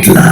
बदला।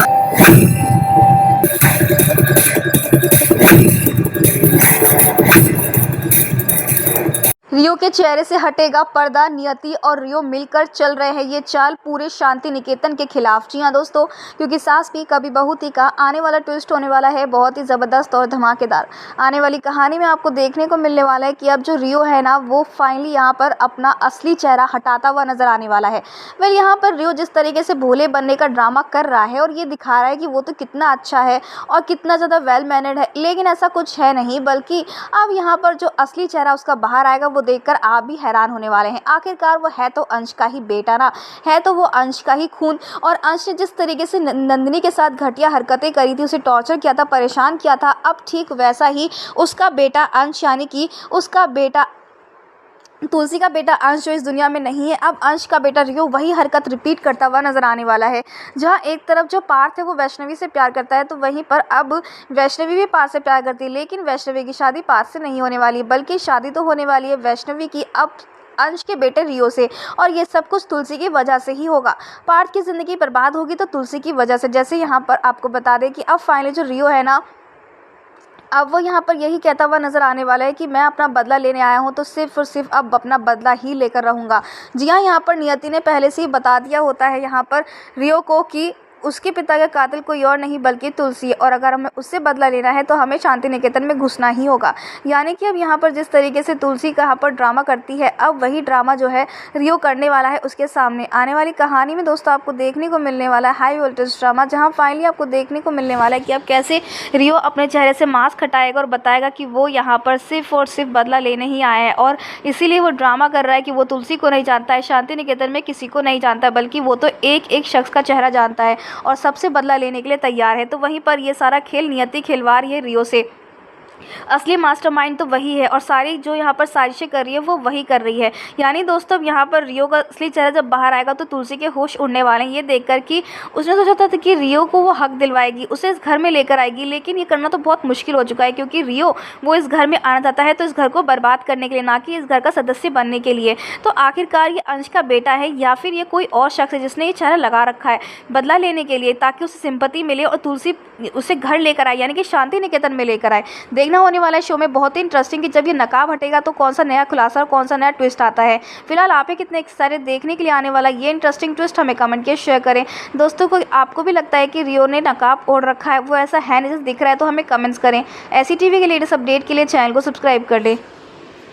रियो के चेहरे से हटेगा पर्दा, नियति और रियो मिलकर चल रहे हैं ये चाल पूरे शांति निकेतन के खिलाफ। जी हाँ दोस्तों, क्योंकि सास भी कभी बहू थी का आने वाला ट्विस्ट होने वाला है बहुत ही ज़बरदस्त और धमाकेदार। आने वाली कहानी में आपको देखने को मिलने वाला है कि अब जो रियो है ना, वो फाइनली यहाँ पर अपना असली चेहरा हटाता हुआ नजर आने वाला है। वेल, यहाँ पर रियो जिस तरीके से भोले बनने का ड्रामा कर रहा है और ये दिखा रहा है कि वो तो कितना अच्छा है और कितना ज़्यादा वेल मैनर्ड है, लेकिन ऐसा कुछ है नहीं, बल्कि अब यहाँ पर जो असली चेहरा उसका बाहर आएगा वो देखकर आप भी हैरान होने वाले हैं। आखिरकार वो है तो अंश का ही बेटा ना, है तो वो अंश का ही खून। और अंश ने जिस तरीके से नंदिनी के साथ घटिया हरकतें करी थी, उसे टॉर्चर किया था, परेशान किया था, अब ठीक वैसा ही उसका बेटा अंश, यानी कि उसका बेटा तुलसी का बेटा अंश जो इस दुनिया में नहीं है, अब अंश का बेटा रियो वही हरकत रिपीट करता हुआ नजर आने वाला है। जहां एक तरफ जो पार्थ है वो वैष्णवी से प्यार करता है, तो वहीं पर अब वैष्णवी भी पार्थ से प्यार करती है, लेकिन वैष्णवी की शादी पार्थ से नहीं होने वाली, बल्कि शादी तो होने वाली है वैष्णवी की अब अंश के बेटे रियो से। और ये सब कुछ तुलसी की वजह से ही होगा। पार्थ की ज़िंदगी बर्बाद होगी तो तुलसी की वजह से। जैसे यहाँ पर आपको बता दें कि अब फाइनली जो रियो है ना, अब वो यहाँ पर यही कहता हुआ नज़र आने वाला है कि मैं अपना बदला लेने आया हूँ, तो सिर्फ और सिर्फ अब अपना बदला ही लेकर रहूँगा। जी हाँ, यहाँ पर नियति ने पहले से ही बता दिया होता है यहाँ पर रियो को कि उसके पिता का कातिल कोई और नहीं बल्कि तुलसी, और अगर हमें उससे बदला लेना है तो हमें शांति निकेतन में घुसना ही होगा। यानी कि अब यहाँ पर जिस तरीके से तुलसी यहाँ पर ड्रामा करती है, अब वही ड्रामा जो है रियो करने वाला है उसके सामने। आने वाली कहानी में दोस्तों आपको देखने को मिलने वाला है हाई वोल्टेज ड्रामा, जहाँ फाइनली आपको देखने को मिलने वाला है कि अब कैसे रियो अपने चेहरे से मास्क हटाएगा और बताएगा कि वो यहाँ पर सिर्फ और सिर्फ बदला लेने ही आया है, और इसीलिए वो ड्रामा कर रहा है कि वो तुलसी को नहीं जानता है, शांति निकेतन में किसी को नहीं जानता, बल्कि वो तो एक एक शख्स का चेहरा जानता है और सबसे बदला लेने के लिए तैयार है। तो वहीं पर ये सारा खेल नियति खिलवाड़ है रियो से। असली मास्टरमाइंड तो वही है और सारी जो यहाँ पर साजिशें कर रही है वो वही कर रही है। यानी दोस्तों अब यहाँ पर रियो का असली चेहरा जब बाहर आएगा तो तुलसी के होश उड़ने वाले हैं, ये देखकर कि उसने सोचा था कि रियो को वो हक दिलवाएगी, उसे इस घर में लेकर आएगी, लेकिन ये करना तो बहुत मुश्किल हो चुका है, क्योंकि रियो वो इस घर में आना चाहता है तो इस घर को बर्बाद करने के लिए, ना कि इस घर का सदस्य बनने के लिए। तो आखिरकार ये अंश का बेटा है या फिर ये कोई और शख्स है जिसने ये चेहरा लगा रखा है बदला लेने के लिए, ताकि उसे सिंपैथी मिले और तुलसी उसे घर लेकर आए, यानी कि शांति निकेतन में लेकर आए। देखना होने वाला है शो में बहुत ही इंटरेस्टिंग कि जब ये नकाब हटेगा तो कौन सा नया खुलासा और कौन सा नया ट्विस्ट आता है। फिलहाल आप ही कितने एक्साइटेड देखने के लिए आने वाला ये इंटरेस्टिंग ट्विस्ट हमें कमेंट के शेयर करें। दोस्तों को आपको भी लगता है कि रियो ने नकाब ओढ़ रखा है, वो ऐसा है नहीं जैसे दिख रहा है, तो हमें कमेंट्स करें। ऐसी टीवी के लेटेस्ट अपडेट के लिए चैनल को सब्सक्राइब कर दें।